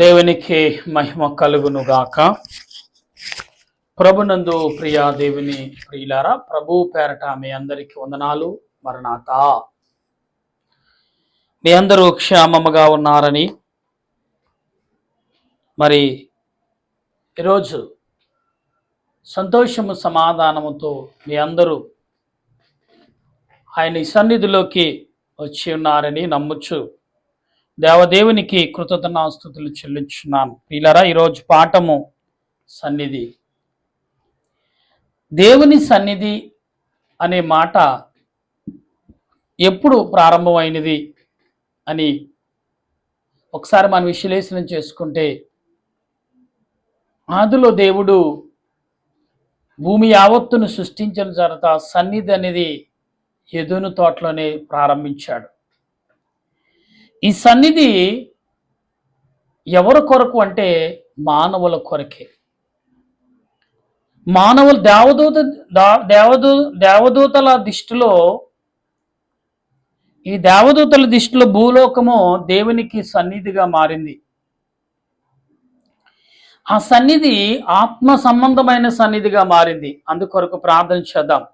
దేవునికి మహిమ కలుగును గాక. ప్రభునందు ప్రియా దేవుని ప్రియులారా, ప్రభు పేరట మీ అందరికీ వందనాలు. మరణాత. మీ అందరూ క్షేమముగా ఉన్నారని, మరి ఈరోజు సంతోషము సమాధానముతో మీ అందరూ ఆయన సన్నిధిలోకి వచ్చి ఉన్నారని నమ్ముచు దేవదేవునికి కృతజ్ఞతాస్తుతులు చెల్లించున్నాను. ప్రియులారా, ఈరోజు పాఠము సన్నిధి. దేవుని సన్నిధి అనే మాట ఎప్పుడు ప్రారంభమైనది అని ఒకసారి మనం విశ్లేషణ చేసుకుంటే, ఆదిలో దేవుడు భూమి యావత్తును సృష్టించిన తర్వాత సన్నిధి అనేది ఎదెను తోటలోనే ప్రారంభించాడు. ఈ సన్నిధి ఎవరి కొరకు అంటే మానవుల కొరకే. మానవులు దేవదూతల దృష్టిలో, ఈ దేవదూతల దృష్టిలో భూలోకము దేవునికి సన్నిధిగా మారింది. ఆ సన్నిధి ఆత్మ సంబంధమైన సన్నిధిగా మారింది. అందుకొరకు ప్రార్థన చేద్దాం.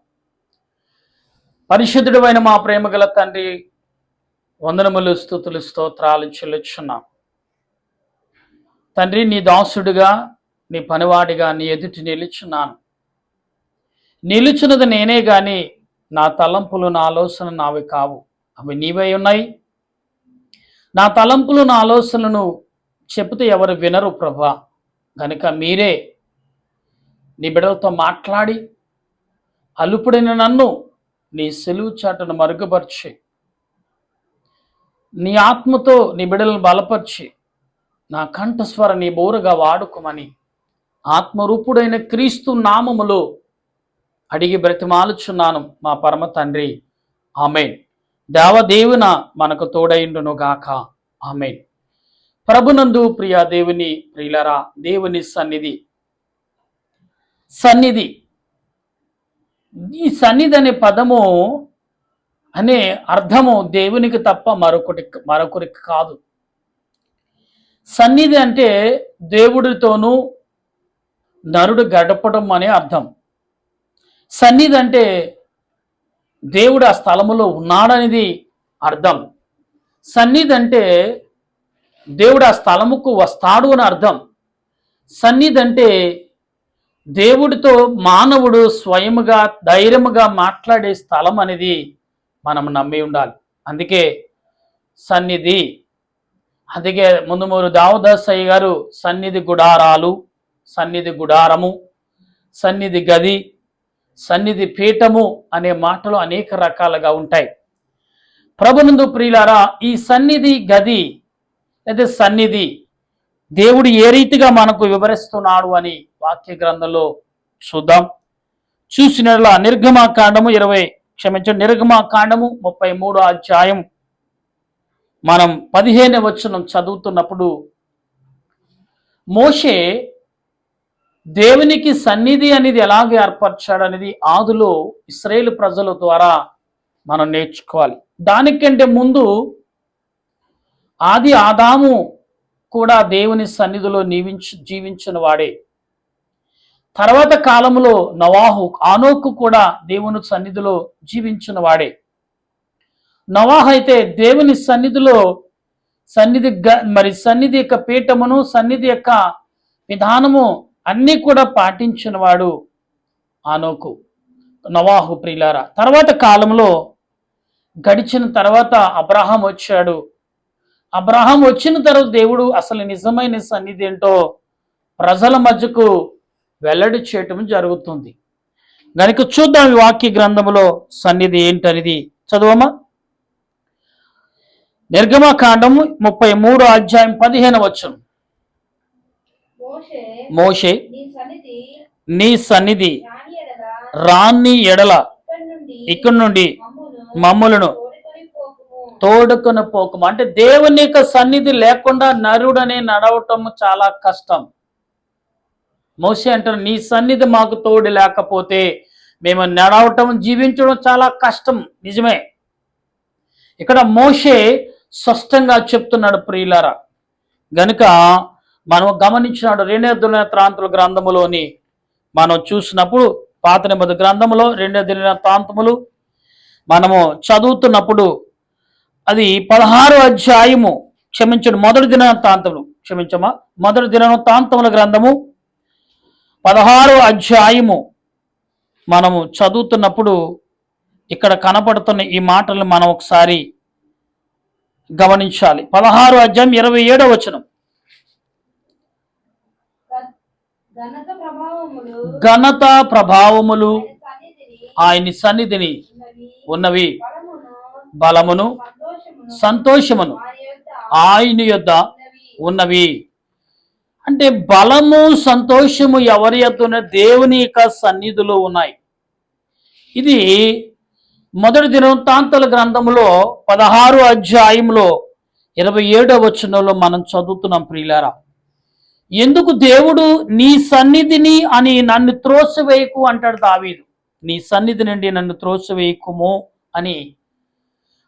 పరిశుద్ధుడు అయిన మా ప్రేమగల తండ్రి, వందనములు, స్తుతులు, స్తోత్రాలు చెల్లించున్నాం. తండ్రి, నీ దాసుడిగా, నీ పనివాడిగా నీ ఎదుటి నిలుచున్నాను. నిలుచున్నది నేనే గాని నా తలంపులు, నా ఆలోచన నావి కావు, అవి నీవై ఉన్నాయి. నా తలంపులు, నా ఆలోచనలను చెబితే ఎవరు వినరు ప్రభా. కనుక మీరే నీ బిడ్డలతో మాట్లాడి అలుపుడైన నన్ను నీ సెలువు చాటును మరుగుపరిచి, నీ ఆత్మతో నీ బిడ్డలను బలపరిచి, నా కంఠస్వర నీ బోరుగా వాడుకోమని ఆత్మరూపుడైన క్రీస్తు నామములో అడిగి బ్రతిమాలుచున్నాను మా పరమ తండ్రి. ఆమేన్. దేవదేవున మనకు తోడైండును గాక. ఆమేన్. ప్రభునందు ప్రియా దేవుని ప్రియులరా, దేవుని సన్నిధి. సన్నిధి, ఈ సన్నిధి అనే పదము అనే అర్థము దేవునికి తప్ప మరొకరికి కాదు. సన్నిధి అంటే దేవుడితోనూ నరుడు గడపడం అనే అర్థం. సన్నిధి అంటే దేవుడు ఆ స్థలములో ఉన్నాడనేది అర్థం. సన్నిధి అంటే దేవుడు ఆ స్థలముకు వస్తాడు అని అర్థం. సన్నిధి అంటే దేవుడితో మానవుడు స్వయముగా ధైర్యముగా మాట్లాడే స్థలం అనేది మనం నమ్మి ఉండాలి. అందుకే సన్నిధి. అందుకే ముందు దావదాసయ్య గారు సన్నిధి గుడారాలు, సన్నిధి గుడారము, సన్నిధి గది, సన్నిధి పీఠము అనే మాటలు అనేక రకాలుగా ఉంటాయి. ప్రభునందు ప్రియులారా, ఈ సన్నిధి గది లేదా సన్నిధి దేవుడు ఏ రీతిగా మనకు వివరిస్తున్నాడు అని వాక్య గ్రంథంలో చూద్దాం. చూసినట్ల నిర్గమాకాండము 33 అధ్యాయం మనం 15వ వచనం చదువుతున్నప్పుడు, మోషే దేవునికి సన్నిధి అనేది ఎలాగ ఏర్పరచాడు అనేది ఆదిలో ఇశ్రాయేలు ప్రజల ద్వారా మనం నేర్చుకోవాలి. దానికంటే ముందు ఆదాము కూడా దేవుని సన్నిధిలో జీవించిన వాడే. తర్వాత కాలంలో ఆనోకు కూడా దేవుని సన్నిధిలో జీవించిన వాడే. నోవాహు అయితే దేవుని సన్నిధిలో సన్నిధి యొక్క పీఠమును, సన్నిధి యొక్క విధానము అన్నీ కూడా పాటించిన వాడు ఆనోకు, నోవాహు ప్రియులారా. తర్వాత కాలంలో గడిచిన తర్వాత అబ్రహాం వచ్చాడు. అబ్రహాం వచ్చిన తర్వాత దేవుడు అసలు నిజమైన సన్నిధి ఏంటో ప్రజల మధ్యకు వెల్లడి చేయటం జరుగుతుంది. కనుక చూద్దాం ఈ వాక్య గ్రంథంలో సన్నిధి ఏంటనేది. చదువమ్మా. నిర్గమకాండము 33 అధ్యాయం 15వ వచనం. మోషే నీ సన్నిధి రాని ఎడల ఇక్కడి నుండి మమ్ములను తోడుకొని పోకము. అంటే దేవుని యొక్క సన్నిధి లేకుండా నరుడనే నడవటం చాలా కష్టం. మోషే అంటారు, నీ సన్నిధి మాకు తోడు లేకపోతే మేము నడవటం, జీవించడం చాలా కష్టం. నిజమే. ఇక్కడ మోషే స్పష్టంగా చెప్తున్నాడు ప్రియులారా. గనుక మనం గమనించినాడు. 2 దినవృత్తాంతముల గ్రంథములోని మనం చూసినప్పుడు పాత నిబంధన గ్రంథములో 2 దినవృత్తాంతములు మనము చదువుతున్నప్పుడు అది 16 అధ్యాయము, క్షమించండి, మొదటి దినవృత్తాంతములు, క్షమించమా, మొదటి దినవృత్తాంతముల గ్రంథము 16 అధ్యాయము మనము చదువుతున్నప్పుడు ఇక్కడ కనపడుతున్న ఈ మాటలను మనం ఒకసారి గమనించాలి. 16 అధ్యాయం 27వ వచనం. ఘనత ప్రభావములు ఆయన సన్నిధిని ఉన్నవి, బలమును సంతోషమును ఆయన యొద్ద ఉన్నవి. అంటే బలము సంతోషము ఎవరి యొద్ద ఉన్న? దేవుని యొక్క సన్నిధిలో ఉన్నాయి. ఇది మొదటి దినవృత్తాంతాల గ్రంథములో 16 అధ్యాయంలో 27వ వచనంలో మనం చదువుతున్నాం. ప్రియులారా, ఎందుకు దేవుడు నీ సన్నిధిని అని నన్ను త్రోసివేయకు అంటాడు దావీదు. నీ సన్నిధి నుండి నన్ను త్రోసివేయకుము అని.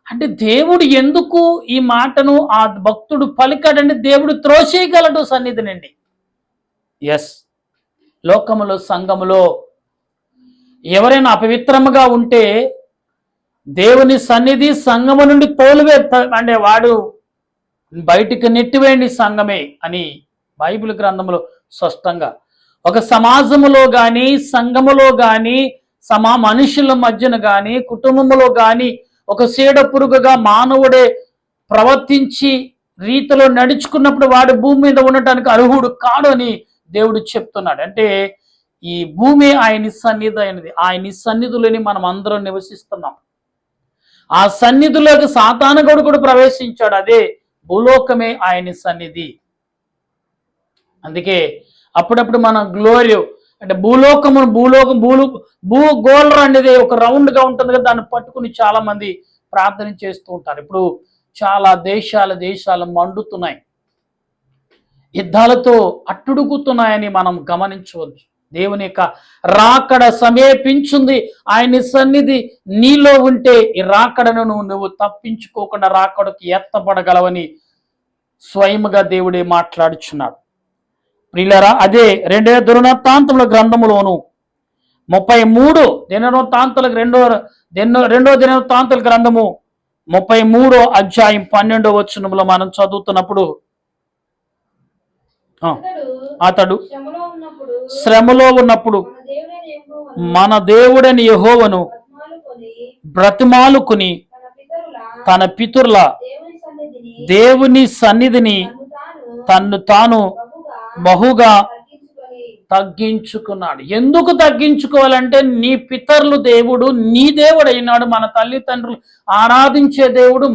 అంటే దేవుడు ఎందుకు ఈ మాటను ఆ భక్తుడు పలికాడంటే దేవుడు త్రోసేయగలడు సన్నిధి నుండి. ఎస్, లోకములో సంఘములో ఎవరైనా అపవిత్రముగా ఉంటే దేవుని సన్నిధి సంఘము నుండి తోలువే, అంటే వాడు బయటికి నెట్టివేయండి సంఘమే అని బైబిల్ గ్రంథంలో స్పష్టంగా. ఒక సమాజములో కానీ సంఘములో కానీ మనుషుల మధ్యన కానీ కుటుంబంలో కానీ ఒక సీడ పురుగుగా మానవుడే ప్రవర్తించి రీతిలో నడుచుకున్నప్పుడు వాడు భూమి మీద ఉండటానికి అర్హుడు కాడు అని దేవుడు చెప్తున్నాడు. అంటే ఈ భూమి ఆయన సన్నిధి అయినది. ఆయన సన్నిధిలోని మనం అందరం నివసిస్తున్నాం. ఆ సన్నిధిలోకి సాతానుడు కూడా ప్రవేశించాడు. అదే భూలోకమే ఆయన సన్నిధి. అందుకే అప్పుడప్పుడు మన గ్లోరీ అంటే భూగోళం అనేది ఒక రౌండ్ గా ఉంటుంది కదా, దాన్ని పట్టుకుని చాలా మంది ప్రార్థన చేస్తూ ఉంటారు. ఇప్పుడు చాలా దేశాలు మండుతున్నాయి, యుద్ధాలతో అట్టుడుగుతున్నాయని మనం గమనించవచ్చు. దేవుని యొక్క రాకడ సమీపించింది. ఆయన సన్నిధి నీలో ఉంటే ఈ రాకడను నువ్వు తప్పించుకోకుండా రాకడకు ఎత్తపడగలవని స్వయముగా దేవుడే మాట్లాడుచున్నాడు. ప్రియులారా, అదే 2 దినవృత్తాంతముల గ్రంథములోను 33 దినవృత్తాంతముల గ్రంథము 33 అధ్యాయం 12వ వచనములో మనం చదువుతున్నప్పుడు అతడు శ్రమలో ఉన్నప్పుడు మన దేవుడని యెహోవాను బ్రతిమాలుకుని తన పితరుల దేవుని సన్నిధిని తన్ను తాను బహుగా తగ్గించుకున్నాడు. ఎందుకు తగ్గించుకోవాలంటే నీ పితరులు దేవుడు నీ దేవుడు అయినాడు. మన తల్లిదండ్రులు ఆరాధించే దేవుడు,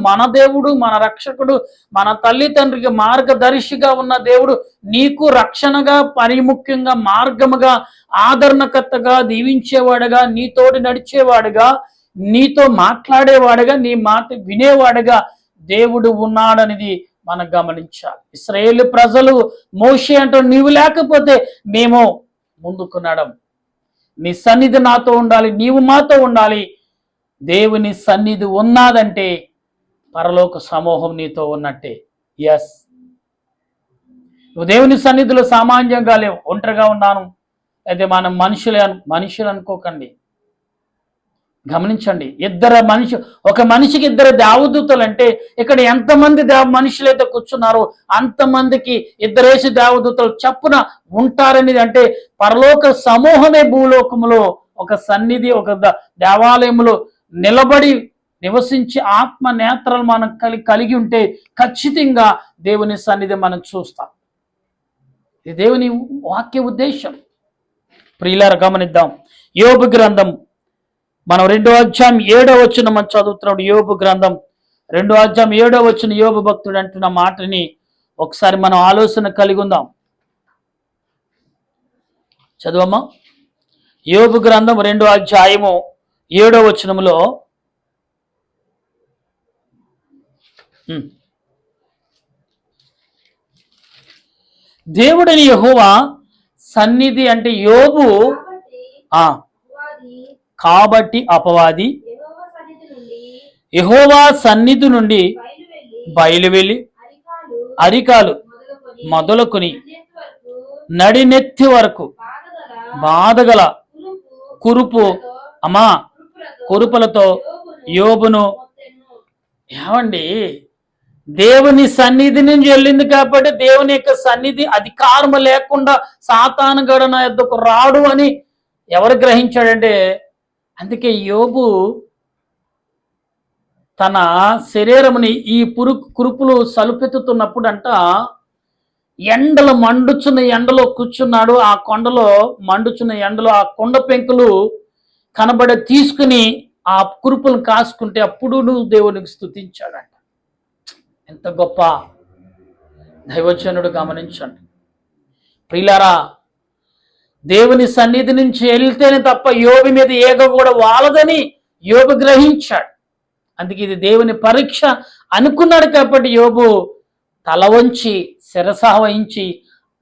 మన రక్షకుడు, మన తల్లిదండ్రులకి మార్గదర్శిగా ఉన్న దేవుడు నీకు రక్షణగా, పరిముఖ్యంగా మార్గముగా, ఆదరణకర్తగా, దీవించేవాడుగా, నీతోటి నడిచేవాడుగా, నీతో మాట్లాడేవాడుగా, నీ మాట వినేవాడుగా దేవుడు ఉన్నాడనేది మనం గమనించాలి. ఇశ్రాయేలు ప్రజలు మోషే అంటారు, నీవు లేకపోతే మేము ముందుకు నడం, నీ సన్నిధి నాతో ఉండాలి, నీవు మాతో ఉండాలి. దేవుని సన్నిధి ఉన్నదంటే పరలోక సమూహం నీతో ఉన్నట్టే. ఎస్, నువ్వు దేవుని సన్నిధిలో సామాన్యంగా లేవు, ఒంటరిగా ఉన్నాను. అయితే మనం మనుషులు అనుకోకండి. గమనించండి, ఒక మనిషికి 2 దేవదూతలు అంటే ఇక్కడ ఎంతమంది మనుషులైతే కూర్చున్నారో అంతమందికి 2 దేవదూతలు చప్పున ఉంటారనేది. అంటే పరలోక సమూహమే భూలోకములో ఒక సన్నిధి, ఒక దేవాలయములో నిలబడి నివసించి ఆత్మ నేత్రాలు మనం కలిగి ఉంటే ఖచ్చితంగా దేవుని సన్నిధి మనం చూస్తాం. ఇది దేవుని వాక్య ఉద్దేశం. ప్రియులారా, గమనిద్దాం. యోబు గ్రంథం మనం 2వ అధ్యాయం 7వ వచనం మనం చదువుతున్నాడు. యోబు గ్రంథం 2వ అధ్యాయం 7వ వచనం యోబు భక్తుడు అంటున్న మాటని ఒకసారి మనం ఆలోచన కలిగి ఉందాం. చదువమ్మా. యోబు గ్రంథం 2వ అధ్యాయము 7వ వచనములో దేవుడని యెహోవా సన్నిధి అంటే యోబు కాబట్టి అపవాది యెహోవా సన్నిధి నుండి బయలు వెళ్ళి అరికాలు మొదలుకొని నడినెత్తి వరకు బాధగల కురుపు అమ్మా కురుపులతో యోబును. ఏమండి, దేవుని సన్నిధి నుంచి వెళ్ళింది కాబట్టి దేవుని యొక్క సన్నిధి అధికారం లేకుండా సాతాను గడు నా యొద్దకు రాడు అని ఎవరు గ్రహించాడంటే, అందుకే యోబు తన శరీరముని ఈ కురుపులు సలుపెత్తుతున్నప్పుడు అంట ఎండలు మండుచున్న ఎండలో కూర్చున్నాడు. ఆ కొండలో మండుచున్న ఎండలో ఆ కొండ పెంకులు కనబడే తీసుకుని ఆ కురుపులను కాసుకుంటే అప్పుడు నువ్వు దేవునికి స్తుతించాడంట. ఎంత గొప్ప దైవజనుడు గమనించండి ప్రియులారా. దేవుని సన్నిధి నుంచి వెళ్తేనే తప్ప యోబు మీద ఏగ కూడా వాలదని యోబు గ్రహించాడు. అందుకే ఇది దేవుని పరీక్ష అనుకున్నాడు కాబట్టి యోబు తల వంచి శిరస వహించి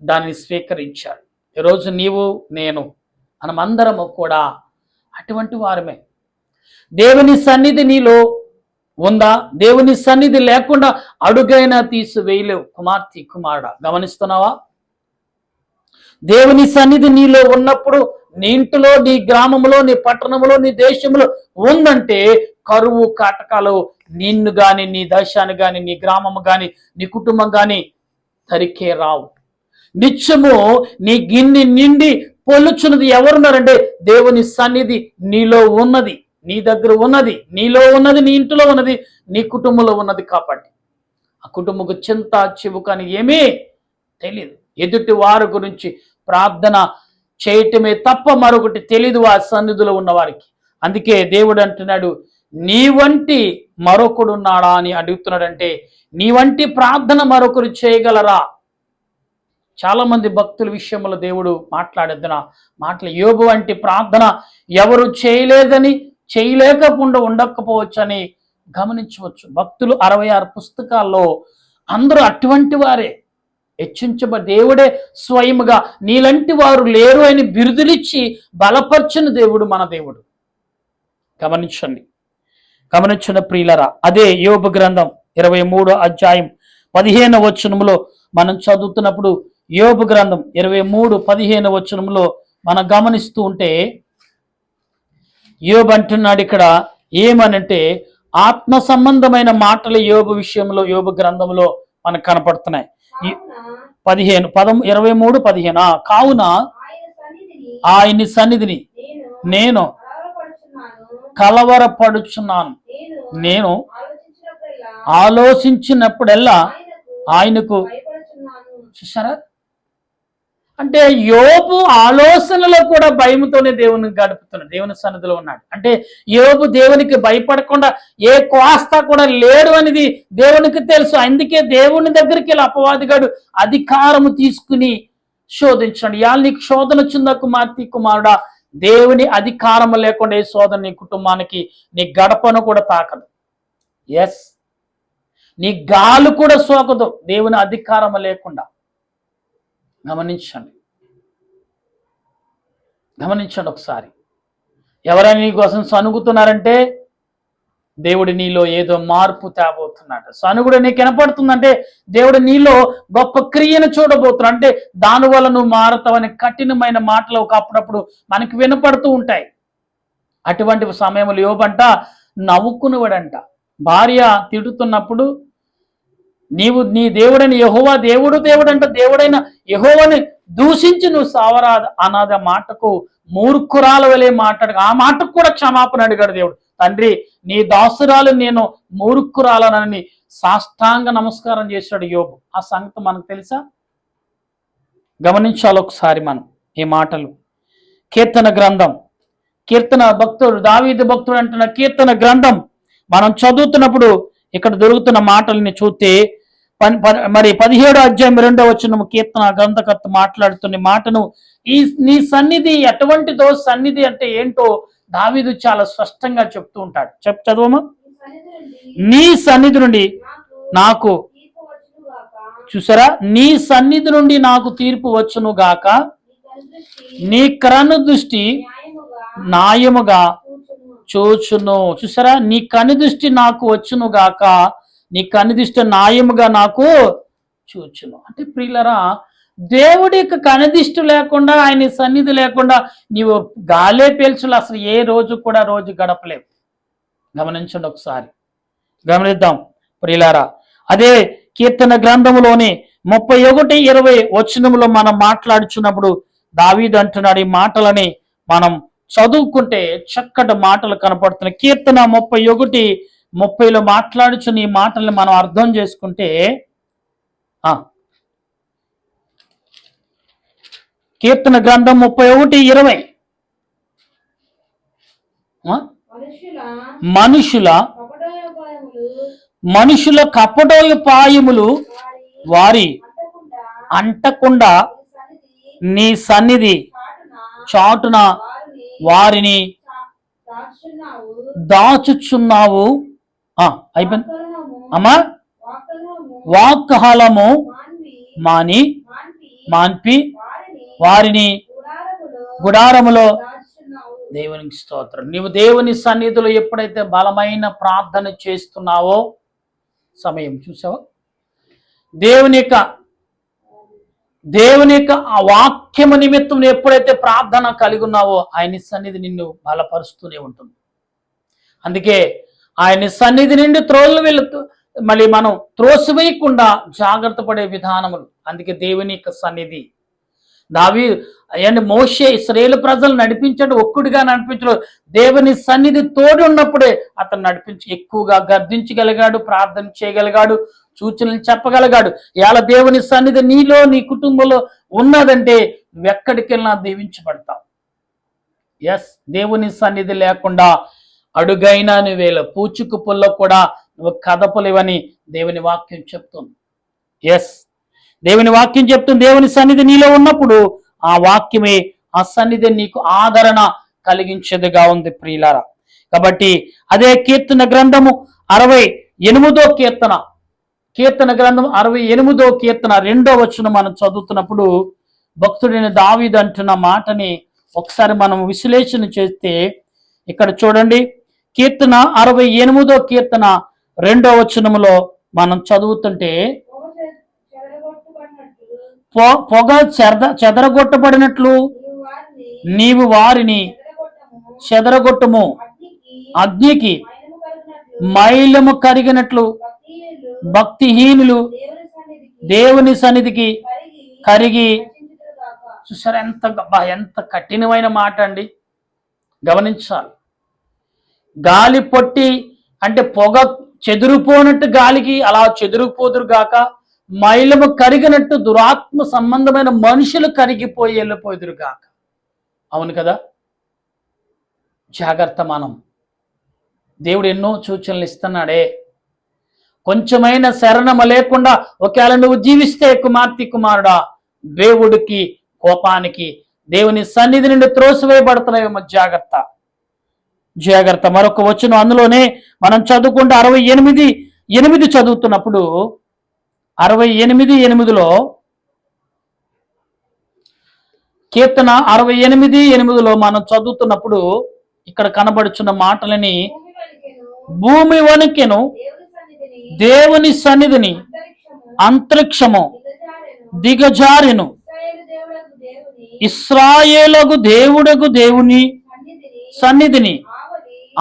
దాన్ని స్వీకరించాడు. ఈరోజు నీవు నేను మనమందరము కూడా అటువంటి వారమే. దేవుని సన్నిధి నీలో ఉందా? దేవుని సన్నిధి లేకుండా అడుగైనా తీసివేయలేవు. కుమార్తె కుమారుడా, గమనిస్తున్నావా? దేవుని సన్నిధి నీలో ఉన్నప్పుడు నీ ఇంటిలో, నీ గ్రామంలో, నీ పట్టణంలో, నీ దేశంలో ఉందంటే కరువు కాటకాలు నిన్ను గాని, నీ దేశాన్ని గాని, నీ గ్రామము గాని, నీ కుటుంబం గాని తరికే రావు. నిత్యము నీ గిన్నె నిండి పొల్లుచున్నది ఎవరున్నారంటే దేవుని సన్నిధి నీలో ఉన్నది, నీ దగ్గర ఉన్నది, నీలో ఉన్నది, నీ ఇంటిలో ఉన్నది, నీ కుటుంబంలో ఉన్నది. కాబట్టి ఆ కుటుంబకు చింత చివుకని ఏమీ తెలియదు. ఎదుటి వారి గురించి ప్రార్థన చేయటమే తప్ప మరొకటి తెలీదు ఆ సన్నిధిలో ఉన్న వారికి. అందుకే దేవుడు అంటున్నాడు, నీ వంటి మరొకడున్నాడా అని అడుగుతున్నాడంటే, నీ వంటి ప్రార్థన మరొకరు చేయగలరా? చాలా మంది భక్తుల విషయంలో దేవుడు మాట్లాడేద్దున మాటలు యోబు వంటి ప్రార్థన ఎవరు చేయలేదని, చేయలేకుండా ఉండకపోవచ్చని గమనించవచ్చు. భక్తులు 66 పుస్తకాల్లో అందరూ అటువంటి వారే. దేవుడే స్వయముగా నీలాంటి వారు లేరు అని బిరుదులిచ్చి బలపర్చిన దేవుడు మన దేవుడు. గమనించిన ప్రియులరా, అదే యోబు గ్రంథం 23వ అధ్యాయం 15వ వచనములో మనం చదువుతున్నప్పుడు, యోబు గ్రంథం 23:15 వచనంలో మనం గమనిస్తూ ఉంటే యోబు అంటున్నాడు ఇక్కడ ఏమనంటే, ఆత్మ సంబంధమైన మాటలు యోబు విషయంలో యోబు గ్రంథంలో మనకు కనపడుతున్నాయి. 23:15 కావున ఆయన సన్నిధిని నేను కలవరపడుచున్నాను, నేను ఆలోచించినప్పుడల్లా ఆయనకు. చూసారా? అంటే యోబు ఆలోచనలో కూడా భయముతోనే దేవుని గడుపుతున్నాడు, దేవుని సన్నిధిలో ఉన్నాడు. అంటే యోబు దేవునికి భయపడకుండా ఏ కోస్తా కూడా లేడు అనేది దేవునికి తెలుసు. అందుకే దేవుని దగ్గరికి వెళ్ళి అపవాదిగాడు అధికారము తీసుకుని శోధించాడు. ఇవాళ నీకు శోధన వచ్చిందా కుమార్తె కుమారుడా? దేవుని అధికారం లేకుండా ఏ శోధన నీ కుటుంబానికి, నీ గడపను కూడా తాకదు. ఎస్, నీ గాలు కూడా సోకదు దేవుని అధికారం లేకుండా. గమనించండి ఒకసారి. ఎవరైనా నీ కోసం సనుగుతున్నారంటే దేవుడు నీలో ఏదో మార్పు తేబోతున్నాడు. సనుగుడు నీకు వినపడుతుందంటే దేవుడు నీలో గొప్ప క్రియను చూడబోతున్నాడు. అంటే దానివల్ల నువ్వు మారుతావని కఠినమైన మాటలు అప్పుడప్పుడు మనకి వినపడుతూ ఉంటాయి. అటువంటి సమయంలో యోబంట నవ్వుకునేవాడంట. భార్య తిడుతున్నప్పుడు నీవు నీ దేవుడైన యెహోవా దేవుడంట, దేవుడైన యెహోవాని దూషించి నువ్వు సావరాదు అనాద మాటకు మూర్ఖురాల వలె మాట్లాడు. ఆ మాటకు కూడా క్షమాపణ అడిగాడు దేవుడు. తండ్రి, నీ దాసురాలు నేను మూర్ఖురాలనని సాష్టాంగ నమస్కారం చేశాడు యోబు. ఆ సంగతి మనకు తెలుసా? గమనించాలి ఒకసారి మనం ఈ మాటలు. కీర్తన భక్తుడు దావీదు భక్తుడు అంటున్న కీర్తన గ్రంథం మనం చదువుతున్నప్పుడు ఇక్కడ దొరుకుతున్న మాటల్ని చూస్తే మరి 17వ అధ్యాయం 2వ వచనం కీర్తన గ్రంథకర్త మాట్లాడుతున్న మాటను, నీ సన్నిధి ఎటువంటిదో, సన్నిధి అంటే ఏంటో దావీదు చాలా స్పష్టంగా చెప్తూ ఉంటాడు. చదవమా? నీ సన్నిధి నుండి నాకు, చూసారా, నీ సన్నిధి నుండి నాకు తీర్పు వచ్చును గాక, నీ కను దృష్టి న్యాయముగా చూచును. చూసారా, నీ కను దృష్టి నాకు వచ్చును గాక, నీ కను దృష్టి న్యాయముగా నాకు చూచును. అంటే ప్రియులరా, దేవుడి యొక్క కనుదిష్టి లేకుండా, ఆయన సన్నిధి లేకుండా నీవు గాలే పీల్చులు అసలు ఏ రోజు కూడా రోజు గడపలేవు. గమనించండి ఒకసారి, గమనిద్దాం ప్రియులారా. అదే కీర్తన గ్రంథములోని 31:20 వచనములో మనం మాట్లాడుచున్నప్పుడు దావీదు అంటున్నాడు. ఈ మాటలని మనం చదువుకుంటే చక్కటి మాటలు కనపడుతున్నాయి. కీర్తన 31:30లో మాట్లాడుచున్న ఈ మాటల్ని మనం అర్థం చేసుకుంటే, కీర్తన గ్రంథం 31:20 మనుషుల కపటోపాయములు వారి అంటకుండా నీ సన్నిధి చాటున వారిని దాచుచున్నావు. అయిపోయింది అమ్మా. వాక్కహలము మాన్పి వారిని గుడారములో. దేవునికి స్తోత్రం. నీవు దేవుని సన్నిధిలో ఎప్పుడైతే బలమైన ప్రార్థన చేస్తున్నావో, సమయం చూసావా, దేవుని యొక్క ఆ వాక్యము నిమిత్తం ఎప్పుడైతే ప్రార్థన కలిగి ఉన్నావో, ఆయన సన్నిధి నిన్ను బలపరుస్తూనే ఉంటుంది. అందుకే ఆయన సన్నిధి నుండి మళ్ళీ మనం త్రోసివేయకుండా జాగ్రత్త పడే విధానములు. అందుకే దేవుని యొక్క సన్నిధి, మోషే ఇశ్రాయేలు ప్రజలు నడిపించాడు, ఒక్కడిగా నడిపించడు. దేవుని సన్నిధి తోడు ఉన్నప్పుడే అతను ఎక్కువగా గర్దించగలిగాడు, ప్రార్థన చేయగలిగాడు, సూచనలు చెప్పగలిగాడు. ఇవాళ దేవుని సన్నిధి నీలో, నీ కుటుంబంలో ఉన్నదంటే నువ్వెక్కడికి వెళ్ళినా దీవించబడతావు. దేవుని సన్నిధి లేకుండా అడుగైనా నువ్వేళ పూచుకు పుల్ల కూడా నువ్వు కదపలేవని దేవుని వాక్యం చెప్తుంది. దేవుని వాక్యం చెప్తుంది. దేవుని సన్నిధి నీలో ఉన్నప్పుడు ఆ వాక్యమే, ఆ సన్నిధి నీకు ఆదరణ కలిగించేదిగా ఉంది ప్రియులారా. కాబట్టి అదే కీర్తన గ్రంథము 68వ కీర్తన గ్రంథం 68వ కీర్తన 2వ వచనం మనం చదువుతున్నప్పుడు భక్తుడైన దావీదు అంటున్న మాటని ఒకసారి మనం విశ్లేషణ చేస్తే, ఇక్కడ చూడండి, కీర్తన 68వ కీర్తన 2వ వచనములో మనం చదువుతుంటే, పొగ చెదరగొట్టబడినట్లు నీవు వారిని చెదరగొట్టము, అగ్నికి మైలము కరిగినట్లు భక్తిహీనులు దేవుని సన్నిధికి కరిగి. చూసారా ఎంత కఠినమైన మాట అండి. గమనించాలి. గాలి పొట్టి అంటే పొగ చెదిరిపోనట్టు గాలికి అలా చెదిరిపోదురు గాక, మైలము కరిగినట్టు దురాత్మ సంబంధమైన మనుషులు కరిగిపోయి వెళ్ళిపోదురు గాక. అవును కదా. జాగ్రత్త. మనం దేవుడు ఎన్నో సూచనలు ఇస్తున్నాడే. కొంచెమైన శరణమ లేకుండా ఒకవేళ నువ్వు జీవిస్తే కుమారుడా, దేవుడికి కోపానికి దేవుని సన్నిధి నుండి త్రోసివేయబడుతున్నాయేమో. జాగ్రత్త. మరొక వచనం అందులోనే మనం చదువుకుంటే 68:8 చదువుతున్నప్పుడు 68:8లో కీర్తన 68:8లో మనం చదువుతున్నప్పుడు ఇక్కడ కనబడుచున్న మాటలని, భూమి వణికెను, దేవుని సన్నిధిని అంతరిక్షము దిగజారెను, ఇశ్రాయేలుకు దేవుడకు దేవుని సన్నిధిని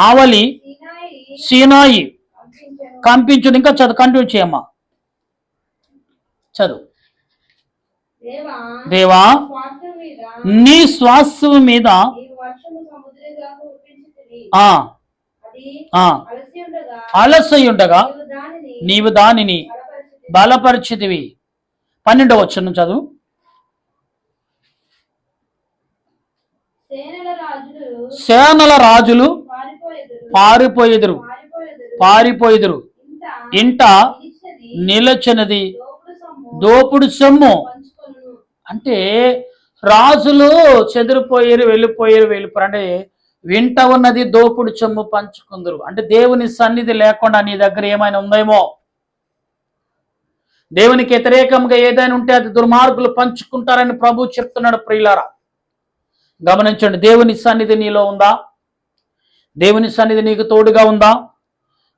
ఆవలి సీనాయి కంపించును. ఇంకా కంటిన్యూ చేయమ్మా, చదువు. దేవా నీ శ్వాసము మీద అలసయుండగా నీవు దానిని బలపరిచితివి. 12వ వచనం చదువు. సేనల రాజులు పారిపోయేదురు, ఇంట నిలచినది దోపుడు సొమ్ము. అంటే రాజులు వెళ్ళిపోయారు అంటే వింట ఉన్నది దోపుడు సొమ్ము పంచుకుందరు. అంటే దేవుని సన్నిధి లేకుండా నీ దగ్గర ఏమైనా ఉందేమో, దేవునికి వ్యతిరేకంగా ఏదైనా ఉంటే అది దుర్మార్గులు పంచుకుంటారని ప్రభు చెప్తున్నాడు. ప్రియులారా గమనించండి. దేవుని సన్నిధి నీలో ఉందా? దేవుని సన్నిధి నీకు తోడుగా ఉందా?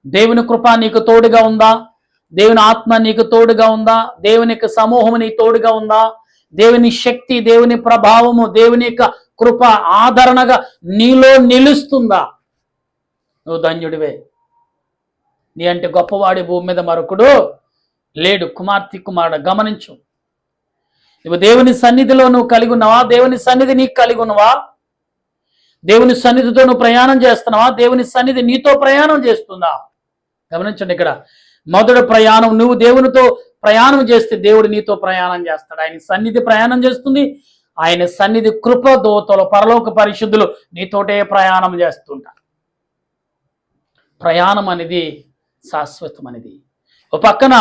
దేవుని కృప నీకు తోడుగా ఉందా? దేవుని ఆత్మ నీకు తోడుగా ఉందా? దేవుని యొక్క సమూహం నీకు తోడుగా ఉందా? దేవుని శక్తి, దేవుని ప్రభావము, దేవుని యొక్క కృప ఆదరణగా నీలో నిలుస్తుందా? నువ్వు ధన్యుడివే. నీ అంటే గొప్పవాడి భూమి మీద మరొకడు లేడు. కుమార్తె కుమారుడు గమనించు. నువ్వు దేవుని సన్నిధిలో నువ్వు కలిగి ఉన్నావా? దేవుని సన్నిధి నీకు కలిగి ఉన్నావా? దేవుని సన్నిధితో నువ్వు ప్రయాణం చేస్తున్నావా? దేవుని సన్నిధి నీతో ప్రయాణం చేస్తుందా? గమనించండి, ఇక్కడ మొదటి ప్రయాణం, నువ్వు దేవునితో ప్రయాణం చేస్తే దేవుడు నీతో ప్రయాణం చేస్తాడు. ఆయన సన్నిధి ప్రయాణం చేస్తుంది. ఆయన సన్నిధి కృప దూతలు, పరలోక పరిశుద్ధులు నీతోటే ప్రయాణం చేస్తుంటారు. ప్రయాణం అనేది శాశ్వతమనేది. ఒక పక్కన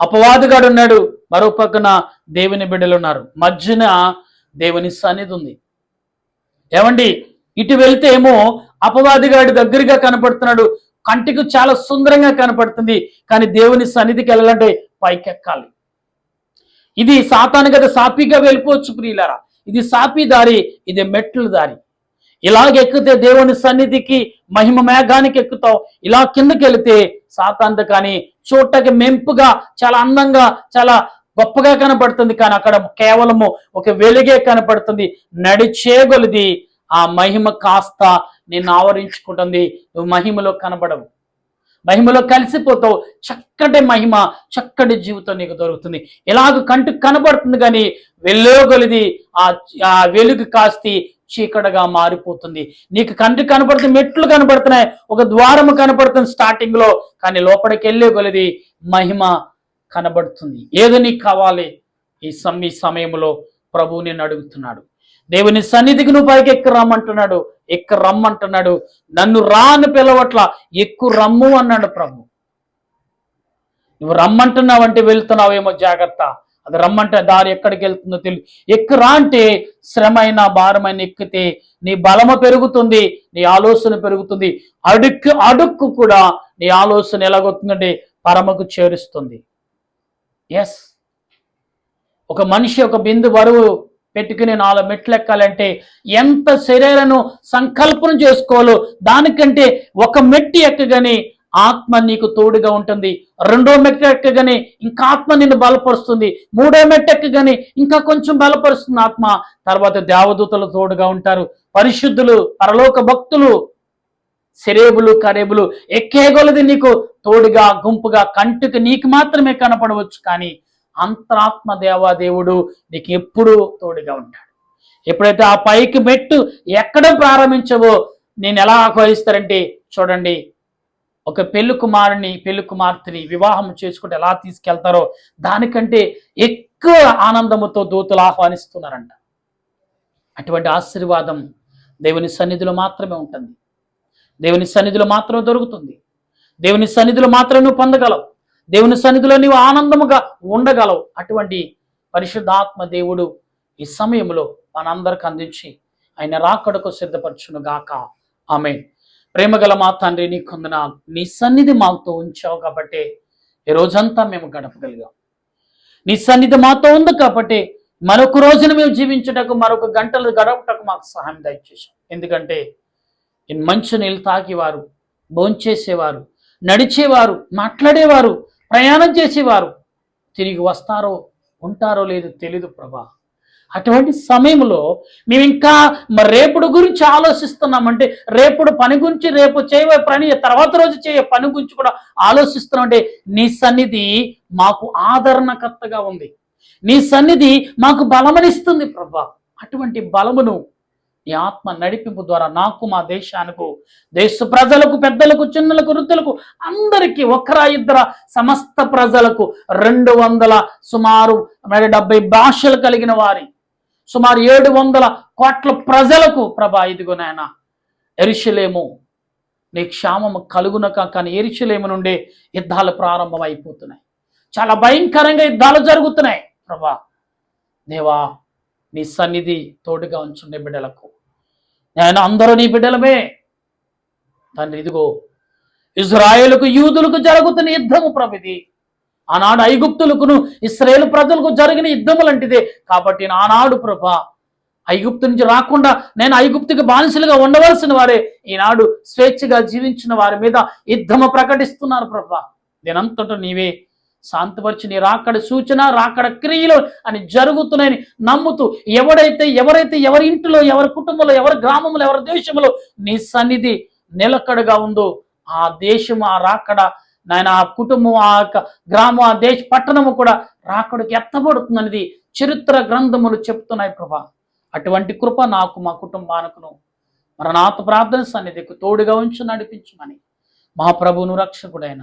అపవాదిగాడు ఉన్నాడు, మరో పక్కన దేవుని బిడ్డలు ఉన్నారు, మధ్యన దేవుని సన్నిధి ఉంది. ఏమండి, ఇటు వెళ్తే ఏమో అపవాదిగాడి దగ్గరగా కనపడుతున్నాడు, కంటికి చాలా సుందరంగా కనపడుతుంది. కానీ దేవుని సన్నిధికి వెళ్ళాలంటే పైకెక్కాలి. ఇది సాతాను కదా, సాపిగా వెళ్ళిపోవచ్చు ప్రియులారా. ఇది సాపి దారి, ఇది మెట్ల దారి. ఇలాగెక్కితే దేవుని సన్నిధికి మహిమ మేఘానికి ఎక్కుతావు. ఇలా కిందకి వెళితే సాతాంత కానీ చూడటానికి మెంపుగా, చాలా అందంగా, చాలా గొప్పగా కనపడుతుంది. కానీ అక్కడ కేవలము ఒక వెలుగే కనపడుతుంది. నడిచేగొలిది ఆ మహిమ కాస్త నిన్ను ఆవరించుకుంటుంది. నువ్వు మహిమలో కనబడవు, మహిమలో కలిసిపోతావు. చక్కటి మహిమ, చక్కటి జీవితం నీకు దొరుకుతుంది. ఇలాగ కంటికి కనబడుతుంది, కానీ వెళ్ళగొలిది ఆ వెలుగు కాస్తి చీకటిగా మారిపోతుంది. నీకు కంటికి కనపడుతుంది, మెట్లు కనపడుతున్నాయి, ఒక ద్వారము కనపడుతుంది స్టార్టింగ్ లో, కానీ లోపలికి వెళ్ళగొలిది మహిమ కనబడుతుంది. ఏదో నీకు కావాలి ఈ సమయంలో ప్రభువు నిన్ను అడుగుతున్నాడు. దేవుని సన్నిధికి నువ్వు పైకి ఎక్కు రమ్మంటున్నాడు, ఎక్కు రమ్మంటున్నాడు. నన్ను రా అని పిలవట్ల, ఎక్కు రమ్ము అన్నాడు ప్రభు. నువ్వు రమ్మంటున్నావంటే వెళ్తున్నావేమో జాగ్రత్త. అది రమ్మంటే దారి ఎక్కడికి వెళ్తుందో తెలియదు. ఎక్కురా అంటే శ్రమైన భారమైన ఎక్కితే నీ బలము పెరుగుతుంది, నీ ఆలోచన పెరుగుతుంది. అడుక్కు కూడా నీ ఆలోచన ఎలాగొస్తుందంటే పరమకు చేరుస్తుంది. ఎస్, ఒక మనిషి ఒక బిందు బరువు పెట్టుకుని 4 మెట్లు ఎక్కాలంటే ఎంత శరీరాన్ని సంకల్పన చేసుకోవాలో, దానికంటే ఒక మెట్టు ఎక్కగానే ఆత్మ నీకు తోడుగా ఉంటుంది. 2వ మెట్టు ఎక్కగానే ఇంకా ఆత్మ నిన్ను బలపరుస్తుంది. 3వ మెట్టు ఎక్కగానే ఇంకా కొంచెం బలపరుస్తుంది ఆత్మ. తర్వాత దేవదూతలు తోడుగా ఉంటారు, పరిశుద్ధులు, పరలోక భక్తులు, సెరేబులు, కరేబులు ఎక్కేగొలది నీకు తోడుగా, గుంపుగా, కంటికి నీకు మాత్రమే కనపడవచ్చు, కానీ అంతరాత్మ దేవాదేవుడు నీకు ఎప్పుడూ తోడుగా ఉంటాడు. ఎప్పుడైతే ఆ పైకి మెట్టు ఎక్కడం ప్రారంభించవో నేను ఎలా ఆహ్వానిస్తారంటే, చూడండి, ఒక పెళ్లి కుమారుని, పెళ్లి కుమార్తెని వివాహం చేసుకుంటే ఎలా తీసుకెళ్తారో దానికంటే ఎక్కువ ఆనందముతో దూతలు ఆహ్వానిస్తున్నారంట. అటువంటి ఆశీర్వాదం దేవుని సన్నిధిలో మాత్రమే ఉంటుంది, దేవుని సన్నిధిలో మాత్రమే దొరుకుతుంది, దేవుని సన్నిధిలో మాత్రమే నువ్వు పొందగలవు, దేవుని సన్నిధిలో నీవు ఆనందముగా ఉండగలవు. అటువంటి పరిశుద్ధాత్మ దేవుడు ఈ సమయంలో మనందరికి అందించి ఆయన రాకడకు సిద్ధపరచును గాక. ఆమేన్. ప్రేమగల మా తండ్రి, నీ కొందనాలు, నీ సన్నిధి మాతో ఉంచావు కాబట్టి ఈ రోజంతా మేము గడపగలిగాం. నీ సన్నిధి మాతో ఉంది కాబట్టి మరొక రోజున మేము జీవించుటకు, మరొక గంటలు గడపటకు మాకు సహాయం దయచేసాం. ఎందుకంటే మంచి నీళ్ళు తాగేవారు, భోంచేసేవారు, నడిచేవారు, మాట్లాడేవారు, ప్రయాణం చేసేవారు తిరిగి వస్తారో ఉంటారో లేదో తెలీదు ప్రభా. అటువంటి సమయంలో మేము ఇంకా రేపుడు గురించి ఆలోచిస్తున్నామంటే, రేపుడు పని గురించి, రేపు చేయబోయే పని, తర్వాత రోజు చేయే పని గురించి కూడా ఆలోచిస్తున్నామంటే నీ సన్నిధి మాకు ఆదరణకర్తగా ఉంది, నీ సన్నిధి మాకు బలమనిస్తుంది ప్రభా. అటువంటి బలమును నీ ఆత్మ నడిపింపు ద్వారా నాకు, మా దేశానికి, దేశ ప్రజలకు, పెద్దలకు, చిన్నలకు, వృద్ధులకు, అందరికీ, ఒకరా ఇద్దర సమస్త ప్రజలకు, 200 సుమారు 70 భాషలు కలిగిన వారి, సుమారు 700 కోట్ల ప్రజలకు ప్రభా, ఇదిగో నాయన యెరూషలేము నీ క్షామము కలుగునక. కానీ యెరూషలేము నుండి యుద్ధాలు ప్రారంభం అయిపోతున్నాయి, చాలా భయంకరంగా యుద్ధాలు జరుగుతున్నాయి ప్రభా. దేవా, నీ సన్నిధి తోడుగా ఉంచుండే బిడ్డలకు, నేను అందరూ నీ బిడ్డలమే తండ్రి. ఇదిగో ఇజ్రాయేలుకు, యూదులకు జరుగుతున్న యుద్ధము ప్రభు, ఆనాడు ఐగుప్తులకును ఇశ్రాయేలు ప్రజలకు జరిగిన యుద్ధము లాంటిదే. కాబట్టి ఆనాడు ప్రభా ఐగుప్తు నుంచి రాకుండా నేను ఐగుప్తుకి బానిసలుగా ఉండవలసిన వారే ఈనాడు స్వేచ్ఛగా జీవించిన వారి మీద యుద్ధము ప్రకటిస్తున్నారు ప్రభా. దీనంతటా నీవే శాంతిపరిచి నీ రాకడ సూచన రాకడ క్రియలు అని జరుగుతున్నాయని నమ్ముతూ ఎవరైతే ఎవరి ఇంటిలో, ఎవరి కుటుంబంలో, ఎవరి గ్రామంలో, ఎవరి దేశంలో నీ సన్నిధి నిలకడగా ఉందో ఆ దేశం, ఆ రాకడ నాయన, ఆ కుటుంబం, ఆ గ్రామం, ఆ దేశ పట్టణము కూడా రాకడికి ఎత్తబడుతుందనేది చరిత్ర గ్రంథములు చెప్తున్నాయి ప్రభా. అటువంటి కృప నాకు, మా కుటుంబానికును మరణాత ప్రార్థన సన్నిధికి తోడుగా ఉంచి నడిపించమని మా ప్రభువును రక్షకుడైన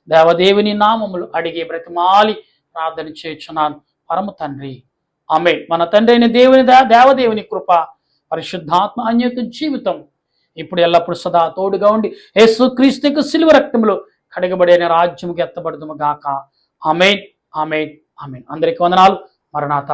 దేవదేవుని నామములు అడిగి బ్రతిమాలి ప్రార్థన చేయుచున్నాను పరమ తండ్రి. ఆమేన్. మన తండ్రి అయిన దేవదేవుని కృప, పరిశుద్ధాత్మ అన్యోన్య జీవితం ఇప్పుడు ఎల్లప్పుడు సదా తోడుగా ఉండి యేసుక్రీస్తుకు సిలువ రక్తములో కడగబడిన రాజ్యముకి ఎత్తబడుదుము గాక. ఆమేన్, ఆమేన్, ఆమేన్. అందరికీ వందనాలు. మరణాత.